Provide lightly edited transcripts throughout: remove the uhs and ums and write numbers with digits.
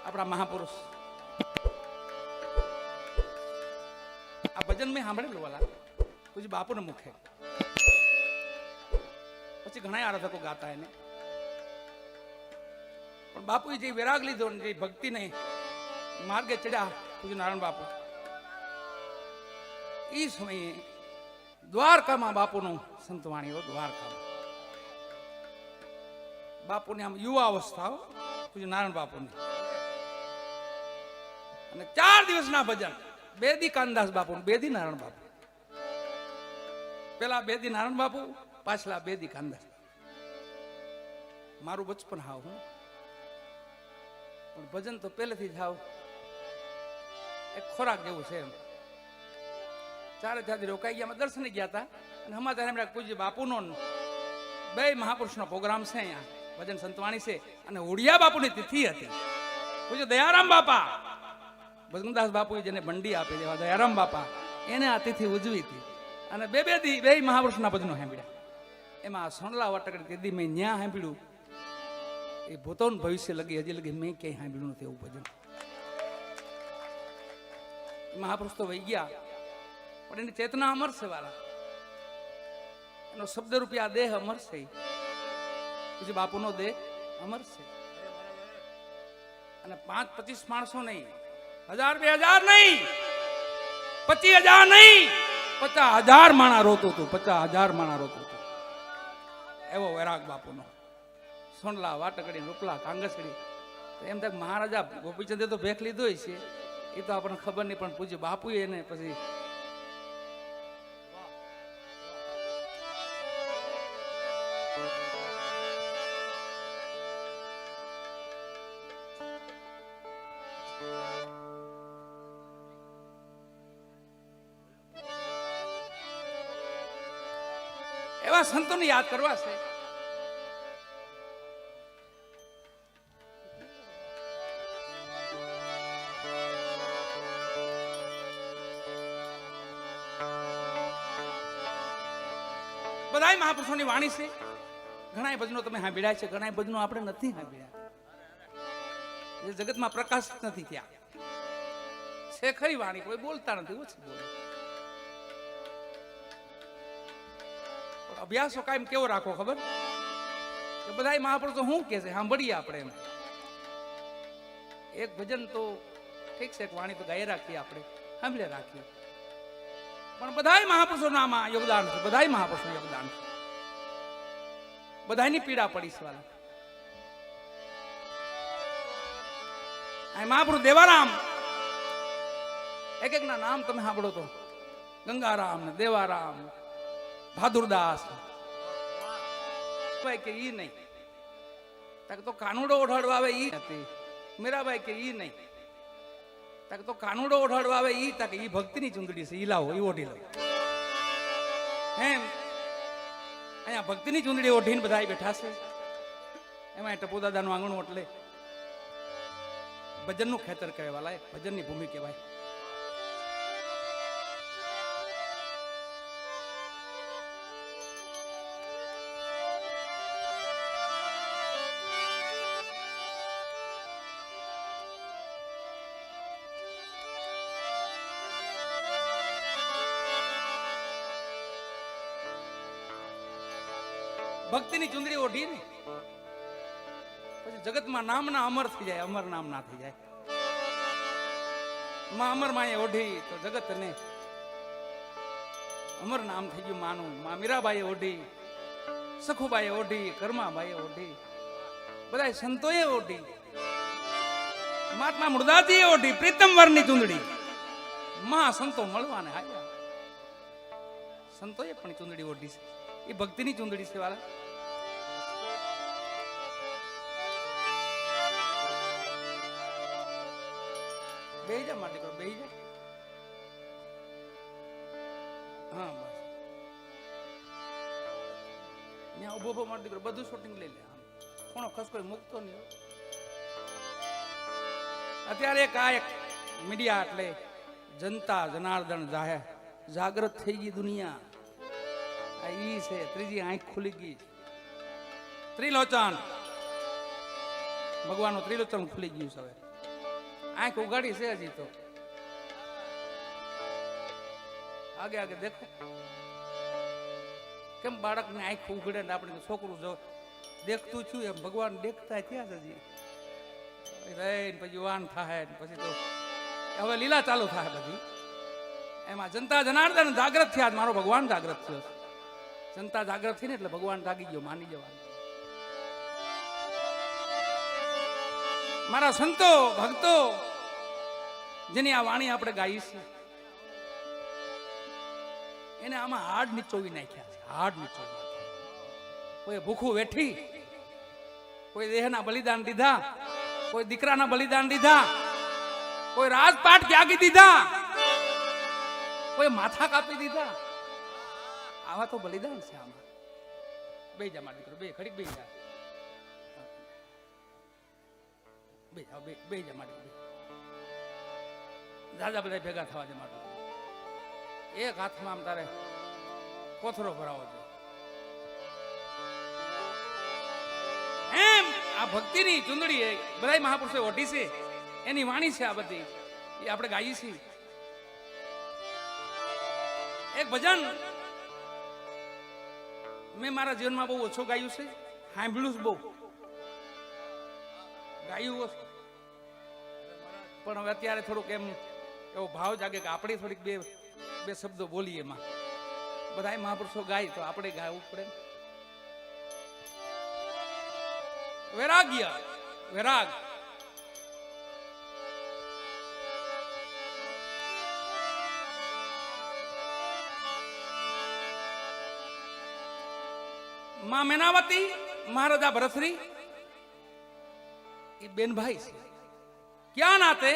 આપણા મહાપુરુષ આ ભજન મેં સાંભળેલું વાલા પછી બાપુને મુખે, પછી ઘણા આરાધકો ગાતા એને, પણ બાપુએ જે વિરાગ લીધો ને જે ભક્તિ ને માર્ગે ચડ્યા પૂજ્ય નારાયણ બાપુ, એ સમયે દ્વારકામાં બાપુનું સંતવાણીઓ, દ્વારકામાં બાપુની આમ યુવા અવસ્થા પૂજ્ય નારાયણ બાપુની, અને 4 દિવસના ભજન, બેદી કાનદાસ બાપુ, બેદી નારાયણ બાપુ, પેલા બેદી નારાયણ બાપુ, પાછલા બેદી કાનદાસ. મારું બચપન હાવ હું, પણ ભજન તો પહેલેથી જ હાવ એક ખોરાક જેવું છે એમ. 4 ત્યાંથી રોકાઈ ગયા, અમે દર્શને ગયા હતા, અને સમાચાર એમ પૂજ્ય બાપુનો 2 મહાપુરુષનો પ્રોગ્રામ છે અહીંયા, ભજન સંતવાણી છે, અને ઓડિયા બાપુની તિથિ હતી. પૂજ્ય દયારામ બાપા, ભજનદાસ બાપુએ જેને બંડી આપી દેવા દયારામ બાપા, એને આ તિથિ ઉજવી હતી, અને બે મહાપુરુષના ભજનો સાંભળ્યા. એમાં સોનલા વાટકડી તેદી મેં ન્યા સાંભળ્યું, એ ભૂતોન ભવિષ્ય લગી હજી લગી મેં ક્યાંય સાંભળ્યું નથી એવું ભજન. મહાપુરુષ તો વહી ગયા, પણ એની ચેતના અમર છે વાલા, એનો શબ્દ રૂપિયા દેહ અમર છે, પછી બાપુનો દેહ અમર છે. અને 5-25 માણસો નહીં, 1000-2000 નહીં, 25,000 નહીં, 50,000 માણા રોતું હતું, 50,000 માણા રોતું હતું. એવો વૈરાગ બાપુનો. સોનલા વાટકડી, રૂપલા, કાંગસડી, એમ તક મહારાજા ગોપીચંદે તો ભેખ લીધો છે, એ તો આપણને ખબર નહીં, પણ પૂજ્ય બાપુએ એને પછી એવા સંતોને યાદ કરવા છે. બધા મહાપુરુષોની વાણી છે, ઘણા ભજનો તમે સાંભળ્યા છે, ઘણા ભજનો આપણે નથી સાંભળ્યા, જે જગતમાં પ્રકાશ નથી થયા છે. ખરી વાણી કોઈ બોલતા નથી, ઓછી બોલે. અભ્યાસો કાયમ કેવો રાખો ખબર, કે બધા મહાપુરુષો શું કે છે સાંભળીએ આપણે એમ. એક ભજન તો ઠીક છે, એક વાણી તો ગાય રાખીએ આપણે, સાંભળે રાખીએ, પણ બધા મહાપુરુષોના આમાં યોગદાન છે, બધા મહાપુરુષોનું યોગદાન છે. બધાની પીડા પડી છે વાલા. આ મહાપુરુષ દેવારામ, એક એક ના નામ તમે સાંભળો તો, ગંગારામ ને દેવારામ, બહાદુરદાસ, કે ઈ નહીં, તાકે તો કાનુડો ઓઢાડવા આવે ઈ નથી. મીરાબાઈ કે ઈ નહીં, તાકે તો કાનુડો ઓઢાડવા આવે ઈ, તાકે ઈ ભક્તિની ચુંદડી છે, ઈ લાવો, ઈ ઓઢી લો. એમ અહીંયા ભક્તિની ચુંદડી ઓઢીને બધા બેઠા છે. એમાં ટપુ દાદાનું આંગણું, એટલે ભજનનું ખેતર કહેવાય, ભજનની ભૂમિ કહેવાય. ભક્તિની ચુંદડી ઓઢી ને પછી જગતમાં નામના અમર થઈ જાય, અમર નામ ના થઈ જાય. માં અમર માએ ઓઢી તો જગત ને અમર નામ થઈ ગયું માનું. માં મીરાબાઈએ ઓઢી, સખુબાઈએ ઓઢી, કર્માબાઈએ ઓઢી, બધા સંતોએ ઓઢી, મહાત્મા મુરદાજીએ ઓઢી, પ્રીતમવરની ચુંદડી. માં સંતો મળવાને આવ્યા, સંતોએ પણ ચુંદડી ઓઢી છે, એ ભક્તિની ચુંદડી છે વાલા. બેહી જા માટે કરો, બેહી જા. હા બસ, ત્યાં ઉભો ઉભો માટે દીકરો બધું શૂટિંગ લઈ લે, કોણો ખસ કોઈ મૂકતો નહીં. અત્યારે એક મીડિયા એટલે જનતા જનાર્દન જાહેર જાગૃત થઈ ગઈ દુનિયા. આ ઈ છે, ત્રીજી આંખ ખુલી ગઈ, ત્રિલોચન ભગવાનનું ત્રિલોચન ખુલી ગયું છે. હવે આંખ ઉગાડી છે હજી તો આગે આગે દેખો કેમ બાળકને આંખ ઉઘડે ને આપણે છોકરું જો દેખતું છું એમ ભગવાન દેખતા થયા છે હજી રહીને પછી વાન થાય પછી તો હવે લીલા ચાલુ થાય બધી એમાં જનતા જનાર્દન જાગ્રત થયા મારો ભગવાન જાગ્રત થયો જનતા જાગ્રત થઈ ને એટલે ભગવાન જાગી ગયો માની જવાનું મારા સંતો ભક્તો જેની આ વાણી આપણે ગાઈ છે એને આમાં હાડ નીચોવી નાખ્યા છે હાડ નીચોવી નાખ્યા કોઈ ભૂખું વેઠી કોઈ દેહના બલિદાન દીધા કોઈ દીકરાના બલિદાન દીધા કોઈ રાજપાટ ત્યાગી દીધા કોઈ માથા કાપી દીધા આવા તો બલિદાન છે આમાં બે જા મારા દીકરો બે ખડીક બે જા બે જા મારી દાદા બધા ભેગા થવા છે માટે એક હાથમાં આમ તારે કોથરો ભરાવો છે એમ આ ભક્તિની ચુંદડી બધા મહાપુરુષો ઓઢી છે એની વાણી છે આ બધી એ આપણે ગાઈએ છીએ એક ભજન મેં મારા જીવનમાં બહુ ઓછું ગાયું છે સાંભળ્યું છે બહુ ગાયું ઓછું પણ હવે અત્યારે થોડુંક એમ એવો ભાવ જાગે કે આપણે થોડીક બે શબ્દો બોલીએ એમાં બધા મહાપુરુષો ગાય તો આપણે ગાવું પડે વૈરાગ્ય વૈરાગ માં મેનાવતી મહારાજા ભરતશ્રી એ બેનભાઈ છે ક્યાં નાતે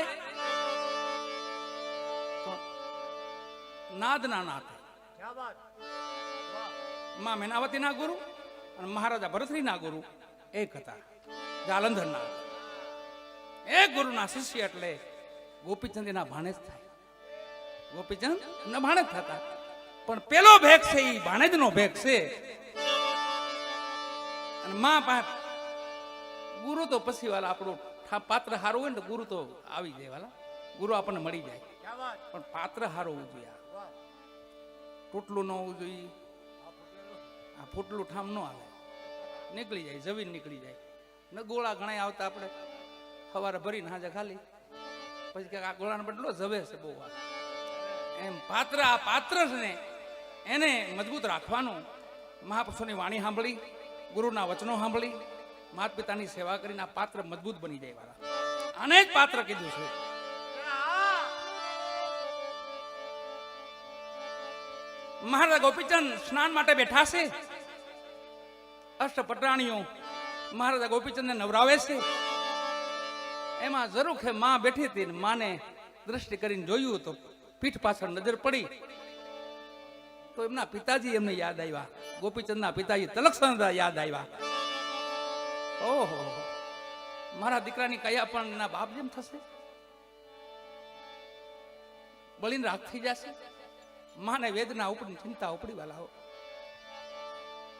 નાદના નાતે માં મેનાવતી ના ગુરુ અને મહારાજા ભરતશ્રી ના ગુરુ એક હતા જાલંધર ના એક ગુરુના શિષ્ય એટલે ગોપીચંદ એના ભાણેજ થાય ગોપીચંદ એના ભાણેજ થતા પણ પેલો ભેગ છે એ ભાણેજ નો ભેગ છે અને માં ગુરુ તો પછી વાલા આપણું પાત્ર સારું હોય ને તો ગુરુ તો આવી જાય વાલા ગુરુ આપણને મળી જાય પણ પાત્ર સારું હોવું જોઈએ તૂટલું ન હોવું જોઈએ આ ફૂટલું ઠામ ન આવે નીકળી જાય જમીન નીકળી જાય ને ગોળા ઘણા આવતા આપણે સવારે ભરીને હાજે ખાલી પછી કે આ ગોળાનો બદલો જવે છે બહુ વાર એમ પાત્ર આ પાત્ર છે ને એને મજબૂત રાખવાનું મહાપુરુષોની વાણી સાંભળી ગુરુના વચનો સાંભળી માતા પિતાની સેવા કરીને આ પાત્ર મજબૂત બની જાય વાળા આને જ પાત્ર કીધું છે મહારાજા ગોપીચંદ સ્નાન માટે બેઠા છે અષ્ટપટરાણીઓ મહારાજા ગોપીચંદને નવરાવે છે એમાં જરૂર છે માં બેઠી હતી ને માને દ્રષ્ટિ કરીને જોયું તો પીઠ પાછળ નજર પડી તો એમના પિતાજી એમને યાદ આવ્યા ગોપીચંદના પિતાજી તલક્ષણદાસ યાદ આવ્યા ઓહો મારા દીકરાની કયા પણ ના બાપ જેમ થશે બળીને રાખ થઈ જશે માને વેદના ઉપડી ચિંતા ઉપડી વાલા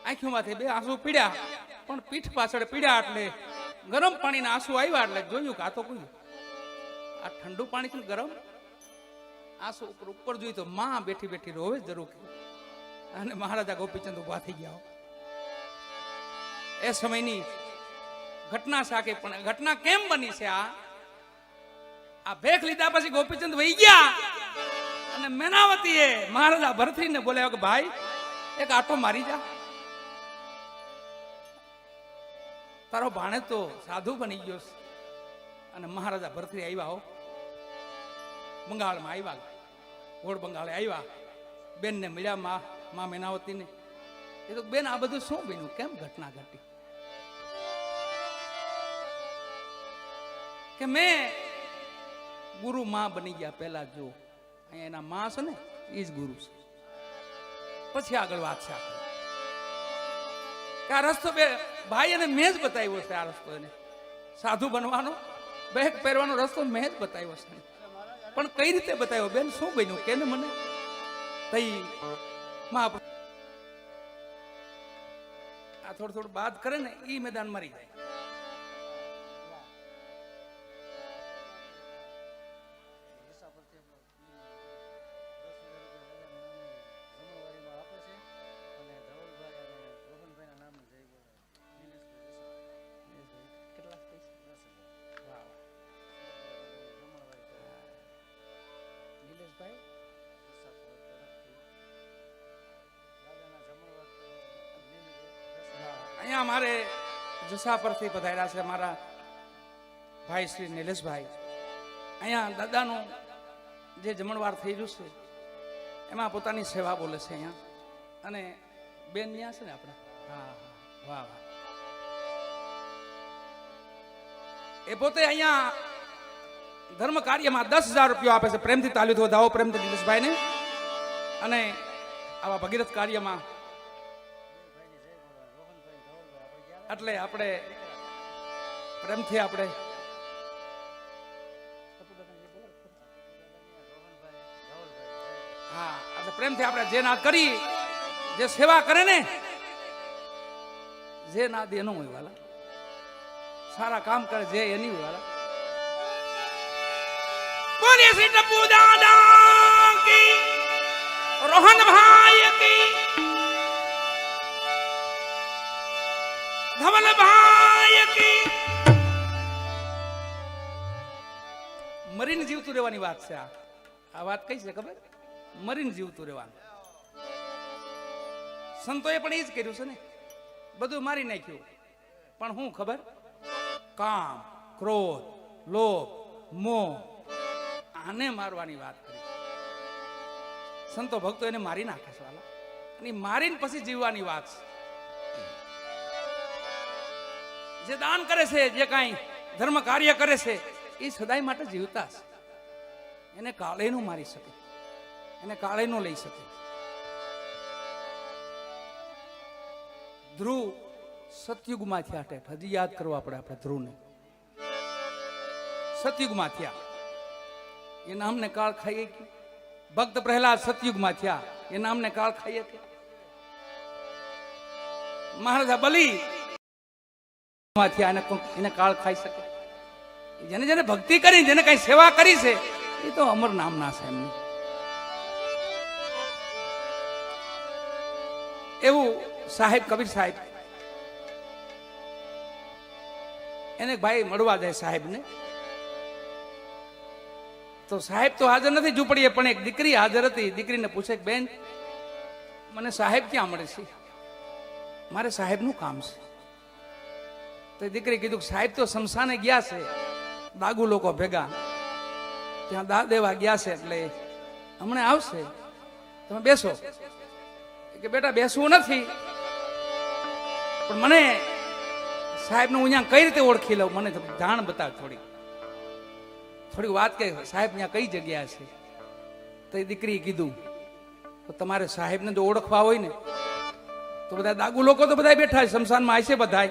આંખોમાંથી બે આંસુ પીડ્યા પણ પીઠ પાછળ પીડ્યા એટલે ગરમ પાણીના આંસુ આવ્યા એટલે જોયું કે આ તો કોઈ આ ઠંડુ પાણી છે ગરમ આંસુ ઉપર જોયું તો માં બેઠી બેઠી રોવે જરૂર અને મહારાજા ગોપીચંદ ઉભા થઈ ગયા એ સમયની ઘટના સાકે પણ ઘટના કેમ બની છે આ ભેખ લીધા પછી ગોપીચંદ વહી ગયા અને મેનાવતીએ મહારાજા ભરતરીને બોલાવ્યો કે ભાઈ એક આટો મારી જા તારો ભાણે તો સાધુ બની ગયો અને મહારાજા ભરતરી આવ્યા હો બંગાળમાં આવ્યા ઘોડ બંગાળે આવ્યા બેનને મળ્યા મા મેનાવતીને એ તો બેન આ બધું શું બન્યું કેમ ઘટના ઘટી કે મેં ગુરુ માં બની ગયા પહેલા જો અહીંયા એના માં છે ને એ જ ગુરુ છે પછી આગળ વાત છે કે આ રસ્તો બે ભાઈ એને મેં જ બતાવ્યો છે આ રસ્તો એને સાધુ બનવાનો બેગ પહેરવાનો રસ્તો મેં જ બતાવ્યો છે પણ કઈ રીતે બતાવ્યો બેન શું બન્યું કે મને તઈ આ થોડું થોડું બાદ કરે ને એ મેદાન મરી જાય દિલેશભાઈ અહીંયા મારે જસા પરથી પધાર્યા છે મારા ભાઈ શ્રી નિલેશભાઈ. અહીંયા દાદાનું જે જમણવાર થઈ રહ્યું છે એમાં પોતાની સેવા બોલે છે અહીંયા. અને બેન ત્યાં છે ને આપણા, હા વાહ વાહ. એ પોતે અહીંયા ધર્મ કાર્યમાં 10,000 રૂપિયા આપે છે. પ્રેમથી તાલીઓ વધાવો પ્રેમથી નિલેશભાઈને. અને આવા ભગીરથ કાર્યમાં એટલે આપણે પ્રેમથી આપણે હા એટલે પ્રેમથી આપણે જે નાદ કરી, જે સેવા કરે ને, જે નાદ એનો હોય વાલા, સારા કામ કરે જે એની હોય વાલા. બોલીએ શ્રી ટપ્પુ દાદા કી, રોહન ભાઈ કી, ધવલ ભાઈ કી. મરીને જીવતું રહેવાની વાત છે. આ વાત કઈ છે ખબર? મરીને જીવતું રહેવાનું. સંતોએ પણ એ જ કર્યું છે ને, બધું મારી નાખ્યું. પણ હું ખબર? કામ, ક્રોધ, લોભ, મોહ, આને મારવાની વાત કરી. સંતો ભક્તો એને મારી નાખે છે વાલા. અને મારીને પછી જીવવાની વાત છે. જે દાન કરે છે, જે કાંઈ ધર્મ કાર્ય કરે છે, એ સદાય માટે જીવતા છે. એને કાળે નો મારી શકે, એને કાળે નો લઈ શકે. ધ્રુવ સતયુગમાં થયા ઠેઠ. હજી યાદ કરવા પડે આપણે ધ્રુવને. સતયુગમાં થયા, એ નામને કાળ ખાઈએ કે? ભક્ત પ્રહલાદ સતયુગમાં થયા, એ નામને કાળ ખાઈએ કે? મહારાજા બલી એને કાળ ખાઈ શકે? જેને જેને ભક્તિ કરી, જેને કઈ સેવા કરી છે, એ તો અમર નામના છે એમની. એવું સાહેબ કબીર સાહેબ, એને ભાઈ મળવા જાય સાહેબ ને. તો સાહેબ તો હાજર નથી ઝૂંપડીએ, પણ એક દીકરી હાજર હતી. દીકરીને પૂછે કે બેન, મને સાહેબ ક્યાં મળે છે? મારે સાહેબનું કામ છે. તો દીકરી કીધું કે સાહેબ તો શમશાને ગયા છે, દાગુ લોકો ભેગા ત્યાં દા દેવા ગયા છે, એટલે હમણાં આવશે, તમે બેસો. કે બેટા બેસવું નથી, પણ મને સાહેબને હું અહીંયા કઈ રીતે ઓળખી લઉં, મને જાણ બતાવ થોડી વાત કે સાહેબ ત્યાં કઈ જગ્યા છે. તો એ દીકરીએ કીધું તો તમારે સાહેબને જો ઓળખવા હોય ને તો બધા દાગુ લોકો તો બધા બેઠા છે, શમશાનમાં હશે બધા,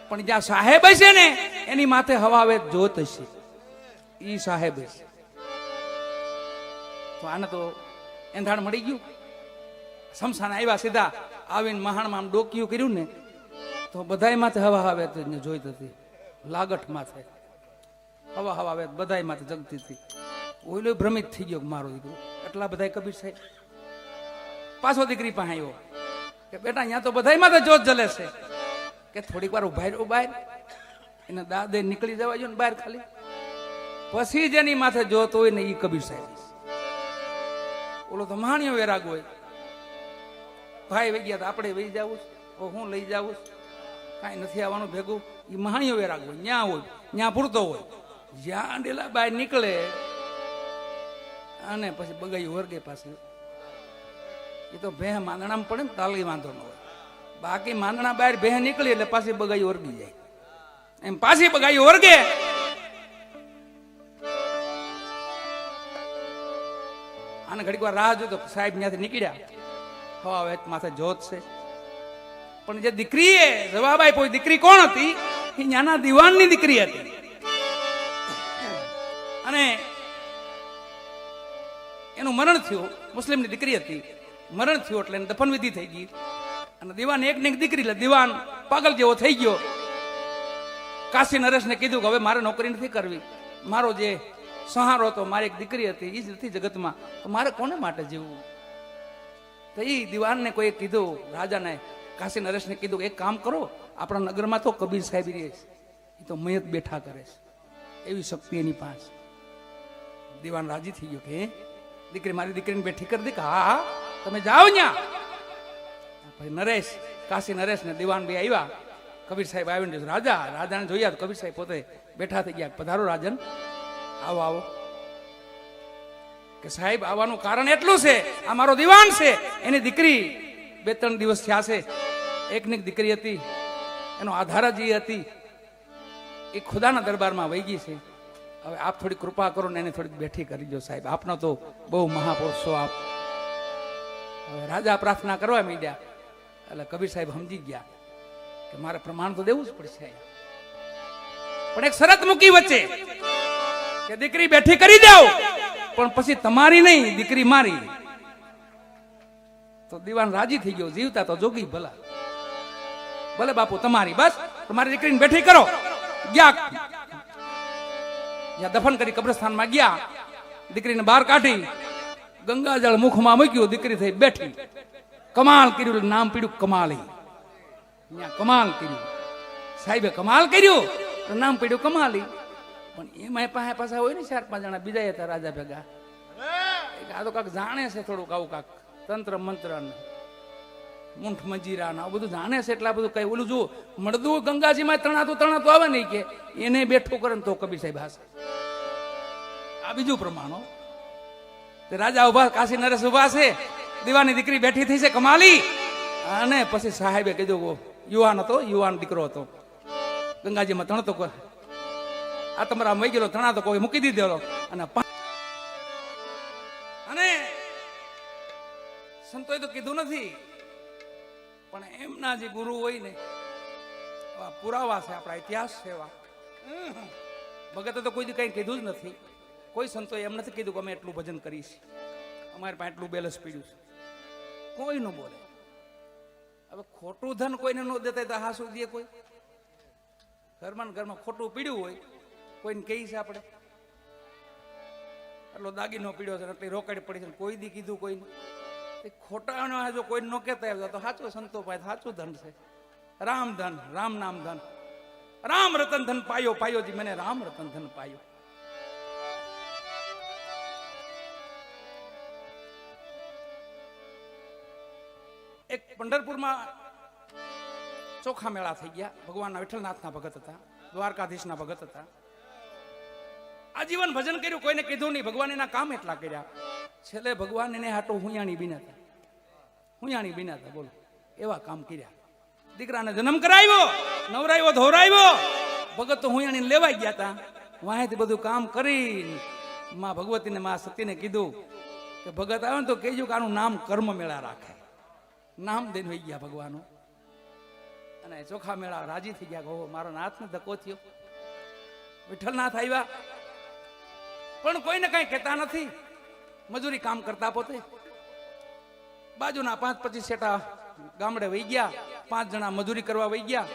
પણ જ્યાં સાહેબ હશે ને એની માથે હવા આવે જોત હશે, ઈ સાહેબ હશે. તો આને તો એંધાણ મળી ગયું. શમશાન આવ્યા, સીધા આવીને મહાણમાં આમ ડોકિયું કર્યું ને તો બધા માથે હવા આવે જોઈત હતી. લાગઠ માથે હવા આવે, બધા માથે જગતી હતી. ઓઈલો ભ્રમિત થઈ ગયો મારો દીકરો. એટલા બધા કબીર સાહેબ પાછો દીકરી પાસે આવ્યો કે બેટા અહીંયા તો બધા માથે જોત જલે છે, કે થોડીક વાર ઉભા રહ્યો બહાર, એને દાદે નીકળી જવા જો ને બહાર ખાલી, પછી જેની માથે જોત હોય ને એ કબીર સાહેબ. ઓલો તો માણ્યો વેરાગ હોય, ભાઈ વહી ગયા આપણે વહી જવું, હું લઈ જવું, કાંઈ નથી આવવાનું ભેગું. એ માણ્યો વેરાગ હોય, ન્યા હોય, ન્યા પૂરતો હોય. જ્યાં ડેલા બહાર નીકળે અને પછી બગાઈ વર્ગે પાસે, એ તો ભેહ માંદણામાં પડે ને તાલી વાંધો ન હોય. બાકી માંદણા બહાર ભેહ નીકળી એટલે પાછી બગાઈ વર્ગી જાય. એમ પાછી બગાઈ વર્ગે. આને ઘડીક વાર રાહ જોતો, સાહેબ ત્યાંથી નીકળ્યા, હવા વેત માથે જોત છે. પણ જે દીકરીએ જવાબ આપ્યો, દીકરી કોણ હતી? એ નાના દિવાનની દીકરી હતી. અને એનું મરણ થયું, મુસ્લિમની દીકરી હતી, મરણ થયું એટલે દફન વિધિ થઈ ગઈ. અને દીવાન એક ને એક દીકરી, એટલે દીવાન પાગલ જેવો થઈ ગયો. કાશી નરેશને કીધું કે હવે મારે નોકરી નથી કરવી, મારો જે સહારો હતો, મારી એક દીકરી હતી, એ જ નથી જગતમાં, તો મારે કોને માટે જીવવું? તો એ દીવાનને કોઈ કીધું, રાજાને કાશી નરેશને કીધું એક કામ કરો, આપણા નગરમાં તો કબીર સાહેબ રહે છે, એ તો મયત બેઠા કરે છે, એવી શક્તિ એની પાસે. દીવાન રાજી થઈ ગયો કે દીકરી મારી દીકરીને બેઠી કરી દી કે હા હા તમે જાઓ ન્યા. ભાઈ નરેશ, કાશી નરેશ ને દિવાન ભાઈ આવ્યા. કબીર સાહેબ આવીને રાજાને જોયા તો કબીર સાહેબ પોતે બેઠા થઈ ગયા. પધારો રાજન, આવો આવો. કે સાહેબ આવવાનું કારણ એટલું છે, આ મારો દિવાન છે, એની દીકરી 2-3 દિવસ થયા છે. એકની દીકરી હતી, એનો આધાર જ એ હતી, એ ખુદાના દરબારમાં વહી ગઈ છે. હવે આપ થોડી કૃપા કરો ને એને થોડીક બેઠી કરી દો સાહેબ, આપનો તો બહુ મહાપુરુષ છો આપ. હવે રાજા પ્રાર્થના કરવા માંડ્યા. એટલે કબીર સાહેબ સમજી ગયા કે મારે પ્રમાણ તો દેવું જ પડશે, પણ એક શરત મૂકી વચ્ચે કે દીકરી બેઠી કરી દો, પણ પછી તમારી નહીં, દીકરી મારી. તો દીવાન રાજી થઈ ગયો, જીવતા તો જોગી ભલા. ભલે બાપુ તમારી, બસ તમારી દીકરીને બેઠી કરો. ગયા, જ્યાં દફન કરી કબ્રસ્તાનમાં ગયા, દીકરીને બહાર કાઢી, ગંગાજળ મુખમાં મૂક્યું, દીકરી થઈ બેઠી. કમાલ કર્યું, નામ પીડ્યું કમાલી. કમાલ કર્યું સાહેબે, કમાલ કર્યું, નામ પીડ્યું કમાલી. પણ એમાં પાછા હોય ને 4-5 જણા બીજા હતા રાજા ભેગા. આ તો કાક જાણે છે થોડુંક, આવું કાક તંત્ર મંત્ર મૂંઠ મંજીરા ને બધું જાણે છે. એટલા બધું કઈ ઓલું જો મળદું ગંગાજીમાં તણાતું આવે નહીં કે એને બેઠું કરે ને તો કબીર સાહેબ હાસે. આ બીજું પ્રમાણો. રાજા ઉભા, કાશી નરેશ ઉભા છે, દીવાની દીકરી બેઠી થઈ છે કમાલી. અને પછી સાહેબે કીધું, યુવાન હતો, યુવાન દીકરો હતો, ગંગાજીમાં તણતો, આ તમારા મઈ ગયેલો તણા તો કોઈ મૂકી દીધેલો. અને સંતોએ તો કીધું નથી, પણ એમના જે ગુરુ હોય ને, પુરાવા છે, આપણા ઇતિહાસ છે. ભગતે તો કોઈ કઈ કીધું જ નથી. કોઈ સંતોએ એમ નથી કીધું કે અમે એટલું ભજન કરીશ, અમારે પાસે એટલું બેલેન્સ પીડ્યું છે. કોઈ ન બોલે. હવે ખોટું ધન કોઈને ન દેતા તો હા શું દે? કોઈ ઘરમાં ખોટું પીડ્યું હોય, કોઈને કહી છે આપણે એટલો દાગીનો પીડ્યો છે, એટલી રોકડી પડી છે, કોઈ દી કીધું કોઈને? ખોટા જો કોઈ ન કહેતા તો સાચું સંતો પાસે સાચું ધન છે. રામ ધન, રામ નામ ધન, રામ રતન ધન પાયો, પાયોજી મને રામ રતન ધન પાયો. એક પંઢરપુરમાં ચોખા મેળા થઈ ગયા. ભગવાનના વિઠ્ઠલનાથના ભગત હતા, દ્વારકાધીશના ભગત હતા. આજીવન ભજન કર્યું, કોઈને કીધું નહીં. ભગવાન એના કામ એટલા કર્યા. છેલ્લે ભગવાન એને હાટો હુંયાણી બીના હતા, બોલો એવા કામ કર્યા. દીકરાને જન્મ કરાવ્યો, નવરાવ્યો, ધોરાવ્યો. ભગત તો હુંયાણી લેવાઈ ગયા હતા. વાહેથી બધું કામ કરી માં ભગવતીને, માં સતીને કીધું કે ભગત આવે ને તો કહેજો કે આનું નામ કર્મ મેળા રાખે. નામ દઈને વહી ગયા ભગવાનો. અને ચોખા મેળા રાજી થઈ ગયા, કહો મારો નાથને ધક્કો થયો. વિઠ્ઠલનાથ આવ્યા, પણ કોઈને કઈ કહેતા નથી. મજૂરી કામ કરતા પોતે. બાજુના 5-25 શેટા ગામડે વહી ગયા. 5 જણા મજૂરી કરવા વહી ગયા.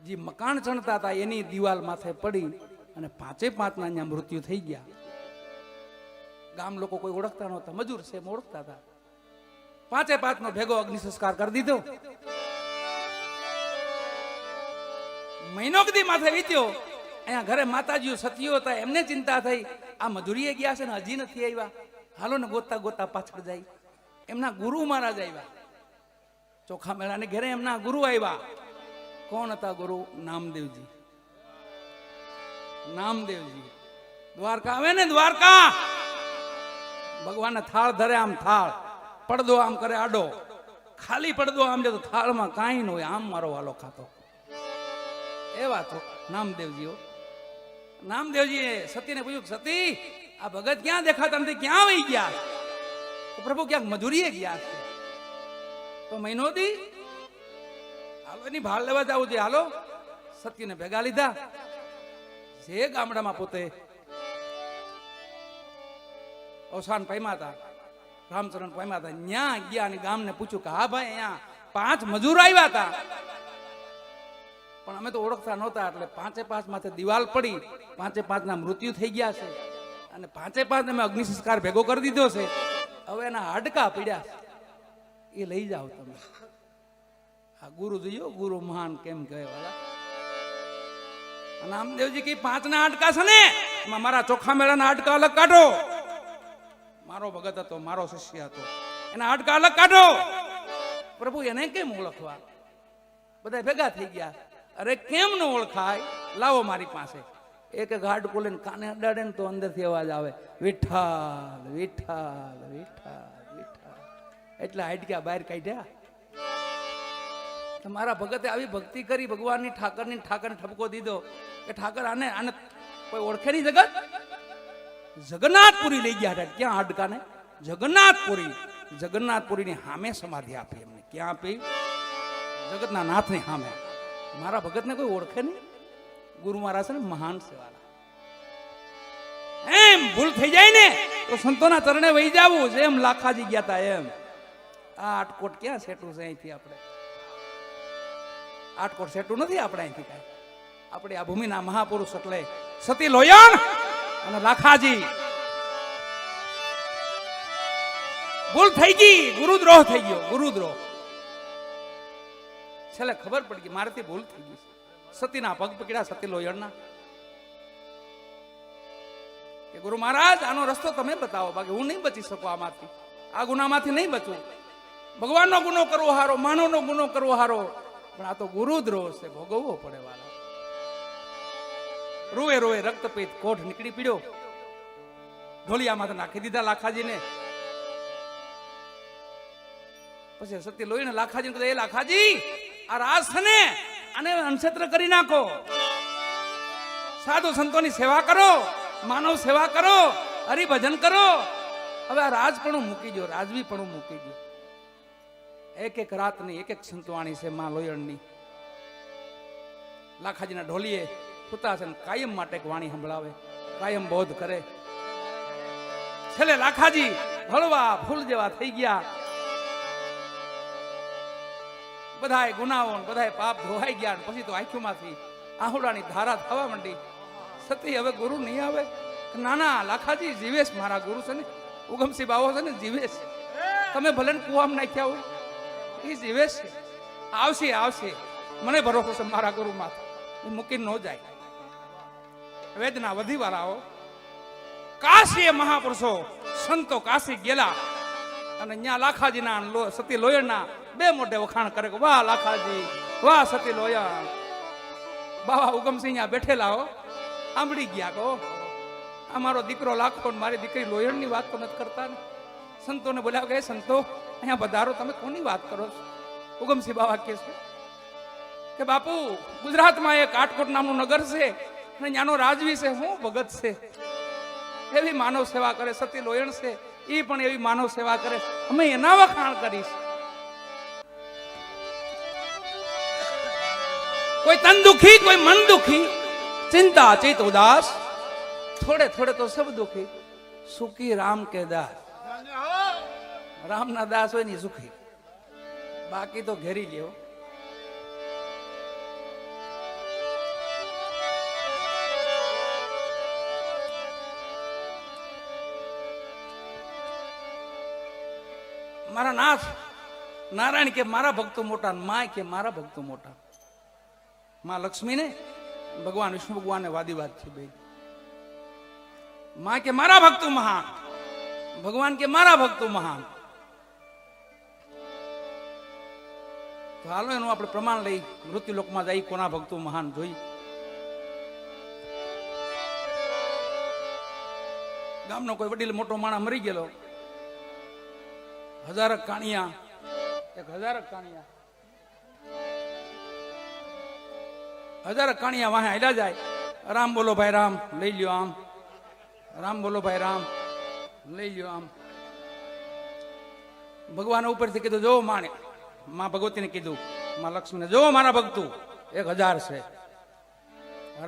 જે મકાન ચણતા હતા એની દિવાલ માથે પડી અને 5-5 ના અહીંયા મૃત્યુ થઈ ગયા. ગામ લોકો કોઈ ઓળખતા નહોતા, મજૂર છે ઓળખતા હતા. 5-5 નો ભેગો અગ્નિ સંસ્કાર કરી દીધો. મહિનો કદી માથે વીત્યો. અહીંયા ઘરે માતાજીઓ સતીઓ હતા, એમને ચિંતા થઈ, આ મજૂરીએ ગયા છે ને હજી નથી આવ્યા, હાલો ને ગોતા પાછળ જાય. એમના ગુરુ મહારાજ આવ્યા. ચોખા મેળાને ઘરે એમના ગુરુ આવ્યા. કોણ હતા ગુરુ? નામદેવજી. દ્વારકા આવે ને, દ્વારકા ભગવાનને થાળ ધરે, આમ થાળ પડદો આમ કરે આડો, ખાલી પડદો આમ જતો, થાળમાં કાંઈ ન હોય, આમ મારો વાલો ખાતો. એવા તો નામદેવજીઓ. નામદેવજીએ સતીને પૂછ્યું, સતી આ ભગત ક્યાં દેખાતા નથી, ક્યાં વહી ગયા? તો પ્રભુ ક્યાંક મજૂરીએ ગયા છે. તો મહિનો દી હાલો એની ભાળ લેવા જવું છે. હાલો સતીને ભેગા લીધા. જે ગામડામાં પોતે અવસાન પામ્યા હતા, રામચરણ પામ્યા હતા, ત્યાં ગયા અને ગામને પૂછ્યું કે હા ભાઈ અહીંયા 5 મજૂર આવ્યા હતા, પણ અમે તો ઓળખતા નહોતા, એટલે 5-5 માથે દિવાલ પડી, 5-5 ના મૃત્યુ થઈ ગયા છે, અને 5-5 અમે અગ્નિ સંસ્કાર ભેગો કરી દીધો છે. હવે એના હાડકા પીડ્યા એ લઈ જાઓ તમે. આ ગુરુ જોયો, ગુરુ મહાન કેમ કહે વાળા. નામદેવજી કે 5 ના હાડકા છે ને, મારા ચોખા મેળાના હાડકા અલગ કાઢો. મારો ભગત હતો, મારો શિષ્ય હતો, એના હાડકા અલગ કાઢો. પ્રભુ એને કેમ ઓળખવા? બધા ભેગા થઈ ગયા. અરે કેમ ન ઓળખાય? લાવો મારી પાસે. એક હાડકું લઈને કાને અડાડે ને તો અંદરથી અવાજ આવે, વિઠ્ઠલ વિઠ્ઠલ વિઠ્ઠલ વિઠ્ઠલ. એટલે હાડક્યા બહાર કાઢ્યા. મારા ભગતે આવી ભક્તિ કરી ભગવાનની, ઠાકરની ઠપકો દીધો કે ઠાકર આને આને કોઈ ઓળખે નહીં. જગત જગન્નાથપુરી લઈ ગયા હતા. ક્યાં હાડકાને? જગન્નાથપુરી. જગન્નાથપુરીની સામે સમાધિ આપી એમને. ક્યાં આપી? જગતના નાથની સામે. મારા ભગતને કોઈ ઓળખે નહીં. ગુરુ મહારાજ છે ને મહાન સેવાના. એમ ભૂલ થઈ જાય ને તો સંતોના ચરણે વહી જવું. જેમ લાખાજી ગયા હતા એમ. આ આટકોટ ક્યાં સેટું છે અહીંથી? આપણે આટકોટ સેટું નથી આપણે અહીંથી કાંઈ. આપણે આ ભૂમિના મહાપુરુષ એટલે સતી લોયણ અને લાખાજી. ભૂલ થઈ ગઈ, ગુરુદ્રોહ થઈ ગયો. ગુરુદ્રોહ છેલ્લે ખબર પડી ગઈ મારાથી ભૂલ થઈ ગઈ. સતીના પગ પકડ્યા, સતી લોયણના, કે ગુરુ મહારાજ આનો રસ્તો તમે બતાવો, બાકી હું નહીં બચી શકું આમાંથી. આ ગુનામાંથી નહીં બચું. ભગવાનનો ગુનો કરવો હારો, માનવનો ગુનો કરવો હારો, પણ આ તો ગુરુદ્રોહ છે, ભોગવવો પડે વાલા. રોએ રોએ રક્તપીત કોઠ નીકળી પીડ્યો. ઢોલિયામાં નાખી દીધા લાખાજીને. પછી સતી લોહીને લાખાજીને કીધું, એ લાખાજી આ રાસ છે ને આને અનક્ષેત્ર કરી નાખો. સાધુ સંતોની સેવા કરો, માનવ સેવા કરો, હરિભજન કરો. હવે આ રાજપણું મૂકી દો, રાજવીપણું મૂકી દો. એક એક રાતની એક એક સંતવાણી છે માં લોયણની. લાખાજીના ઢોલીએ સુતા છે, કાયમ માટે એક વાણી સંભળાવે, કાયમ બોધ કરે. છેલ્લે લાખાજી હળવા ફૂલ જેવા થઈ ગયા. બધાય ગુનાઓ, બધાય પાપ ધોવાઈ ગયા. પછી તો આંખોમાંથી આહુડાની ધારા થવા માંડી. સતી હવે ગુરુ નહીં આવે? ના ના લાખાજી જીવેશ, મારા ગુરુ છે ને, ઉગમસિંહ બાવો છે ને, જીવેશ. તમે ભલે ને કુવામાં નાખ્યા હોય, એ જીવેશ છે. આવશે આવશે, મને ભરોસો છે મારા ગુરુ માથે, મૂકીને ન જાય. વેદના વધી વાળાઓ, કાશી મહાપુરુષો સંતો કાશી ગયેલા અને ત્યાં લાખાજીના સતી લોયણના બે મોઢે વખાણ કરે કે વાહ લાખાજી, વાહ સતી લોયણ. બાવા ઉગમસિંહ ત્યાં બેઠેલા હો, સાંભળી ગયા કહો અમારો દીકરો લાખો, મારી દીકરી લોયણની વાત તો નથી કરતા ને. સંતોને બોલાવ કે સંતો અહીંયા પધારો, તમે કોની વાત કરો છો? ઉગમસિંહ બાવા કહે છે કે બાપુ ગુજરાતમાં એક આટકોટ નામનું નગર છે અને ત્યાંનો રાજવી છે, હું ભગત છે, એવી માનવ સેવા કરે. સતી લોયણ છે, એ પણ એવી માનવ સેવા કરે, અમે એના વખાણ કરીશ. કોઈ તન દુખી, કોઈ મન દુખી, ચિંતા ચિત ઉદાસ, થોડે થોડે તો સબ દુખી, સુખી રામ કે દાસ. રામના દાસ હોય ને સુખી, બાકી તો ઘેરી લ્યો. મારા નાથ નારાયણ કે મારા ભક્તો મોટા, માય કે મારા ભક્તો મોટા. માં લક્ષ્મી ને ભગવાન વિષ્ણુ ભગવાન ને વાદીવાદ છે બે. માં કે મારા ભક્તો મહાન, ભગવાન કે મારા ભક્તો મહાન. તો હાલો એનું આપણે પ્રમાણ લઈ મૃત્યુલોકમાં જઈ કોના ભક્તો મહાન જોઈ. ગામનો કોઈ વડીલ મોટો માણસ મરી ગયેલો, હજારક કાણિયા, એક હજારક કાણિયા, હજારક કાણિયા વાહે હાલ્યા જાય. રામ બોલો ભાઈ રામ, લઈ લ્યો આમ. રામ બોલો ભાઈ રામ, લઈ લ્યો આમ. ભગવાન ઉપરથી કીધું, જો માણે, માં ભગવતીને કીધું, માં લક્ષ્મીને, જો મારા ભક્તો 1000 છે,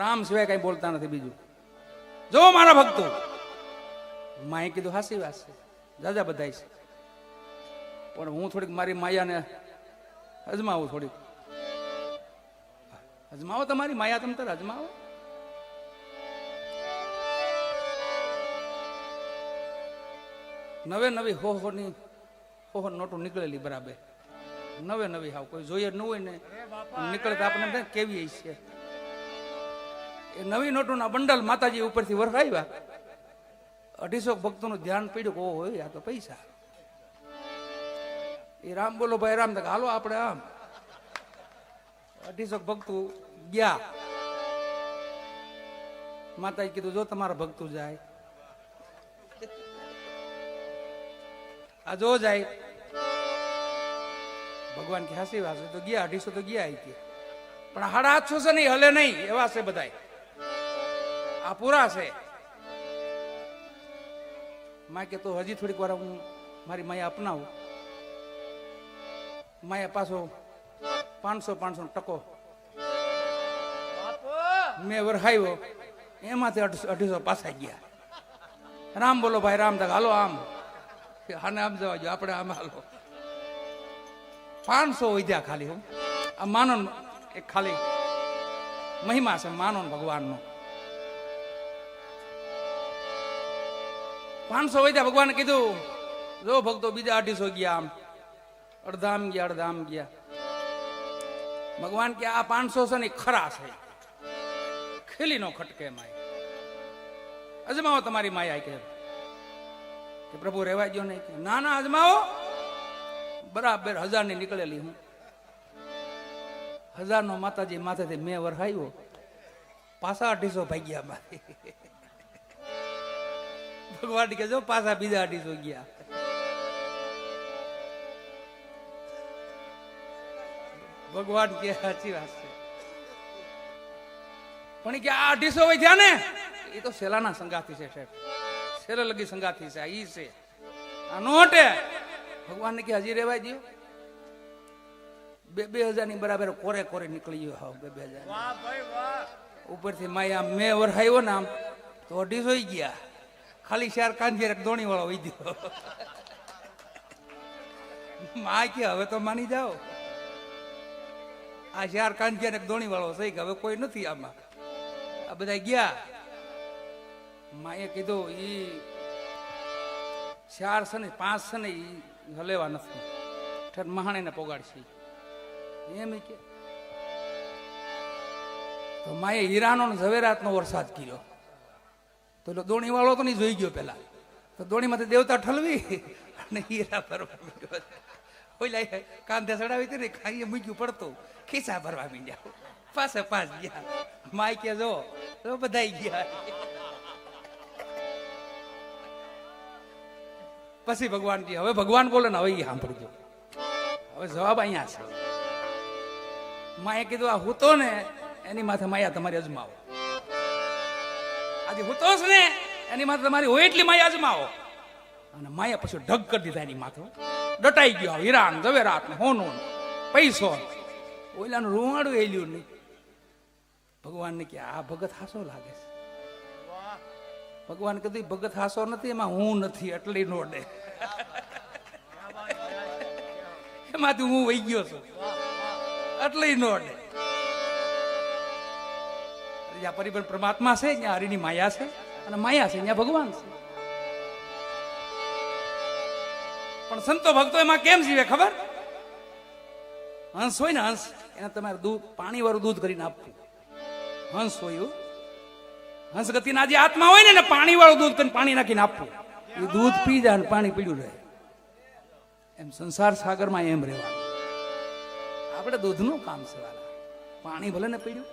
રામ સિવાય કઈ બોલતા નથી બીજું, જો મારા ભક્તો. માએ કીધું હાસી વાત છે, જાજા બધાય છે, પણ હું થોડીક મારી માયાને અજમાવું, થોડીક અજમાવો. તમારી માયા તમ તાર અજમાવો. નવે નવી હોની નોટો નીકળેલી બરાબર, નવે નવી હાવ, કોઈ જોઈએ ન હોય ને નીકળે તો આપણે કેવી છે. એ નવી નોટોના બંડલ માતાજી ઉપરથી વરસાવ્યા. 250 ભક્તોનું ધ્યાન પડ્યું કે હોય આ તો પૈસા. એ રામ બોલો ભાઈ રામ, હાલો આપણે આમ. 250 ભક્તો ગયા. માતાએ કીધું જો તમારા ભક્તો જાય, આ જો જાય. ભગવાન કે હાસી વાત તો ગયા 250 તો ગયા. કે પણ 850 છે નહીં, હલે નહીં એવા છે બધા. આ પૂરા છે. માં કે તો હજી થોડીક વાર હું મારી માયા અપનાવું. માયા પાછો 500 ટકો મેં વરહાયો, એમાંથી 250 પાછા ગયા. રામ બોલો ભાઈ રામ, હાલો આમ. આને આમ જવા જો, આપણે આમ હાલો. 500 વધ્યા ખાલી. હું આ માનો એક ખાલી મહિમા છે માનો ભગવાનનો. 500 વધ્યા. ભગવાને કીધું જો ભક્તો બીજા 250 ગયા. આમ અડધા આમ ગયા, અડધા આમ ગયા. ભગવાન કે આ 500 છે ને ખરા છે, ખીલી નો ખટકે. માય અજમાવો તમારી માયા. કે પ્રભુ રેવા ગયો નહીં. કે ના ના અજમાવો. બરાબર 1000 ની નીકળેલી હું. 1000 નો માતાજી માથેથી મેં વરહાયો, પાછા 250 ભાગ્યા. મારી ભગવાન કે જો પાછા બીજા 250 ગયા. ભગવાન કે સાચી વાત છે, પણ કે આ 250 વધ્યા ને એ તો સેલાના સંગાથી છે સાહેબ. સેલા લગી સંગાથી છે. ઈ છે આ નોટે. ભગવાન ને કે હજી રેવાય દો. 2000 ની બરાબર કોરે કોરે નીકળી ગયો. હા 2000 ઉપરથી માયા મેં વરહાયો ને આમ તો 250 ગયા. ખાલી 4 કાંજે દોણી વાળો વહી ગયો. માં કે હવે તો માની જાઓ, આ 4 કાંજે દોણી વાળો સહી કે હવે કોઈ નથી આમાં. આ બધા ગયા. માએ કીધું ઈ 4 છે ને 5 છે ને ઈ હલેવા નથી, ઠેર મહાણે ને પોગાડશે એમ કે. તો માએ હીરાનો ને ઝવેરાતનો વરસાદ કર્યો. તો દોણી વાળો તો નહીં જોઈ ગયો પેલા. તો દોણીમાંથી દેવતા ઠલવી અને હીરા ભરવા. ઓલા કાંધે ચડાવી હતી ને ખાઈએ મૂક્યું પડતું, ખિસ્સા ભરવા માંડ્યા. પાસે 5 ગયા. માય કે જો બધા ગયા. પછી ભગવાનજી હવે ભગવાન બોલે ને હવે એ સાંભળજો. હવે જવાબ અહીંયા છે. માએ કીધું આ હું તો ને એની માથે માયા તમારી અજમાવો. આજે હું તો ને એની માથે તમારી હોય એટલી માયા અજમાવો. અને માયા પછી ઢગ કરી દીધા એની માથે. ડટાઈ ગયો. હીરાન ઝવેરાત ને હોનું પૈસો. ઓલાનું રૂવાડું એલ્યું નહીં. ભગવાન ને કે આ ભગત હાસો લાગે છે. ભગવાન કીધું ભગત હાસો નથી, એમાં હું નથી એટલી નોડે. એમાંથી હું વહી ગયો છું એટલી નોડે. જ્યાં પરિબળ પરમાત્મા છે ત્યાં હરિની માયા છે, અને માયા છે ત્યાં ભગવાન છે. પણ સંતો ભક્તો એમાં કેમ જીવે ખબર? હંસ હોય ને હંસ, એને તમારે દૂધ પાણી વાળું દૂધ કરીને આપવું. હંસ હોય, હંસ ગતિના જે આત્મા હોય ને પાણી વાળું દૂધ કરીને પાણી નાખીને આપવું. એ દૂધ પી જાય અને પાણી પીડ્યું રહે. એમ સંસાર સાગરમાં એમ રહેવાનું. આપણે દૂધનું કામ છે વાલા. પાણી ભલે ને પીડ્યું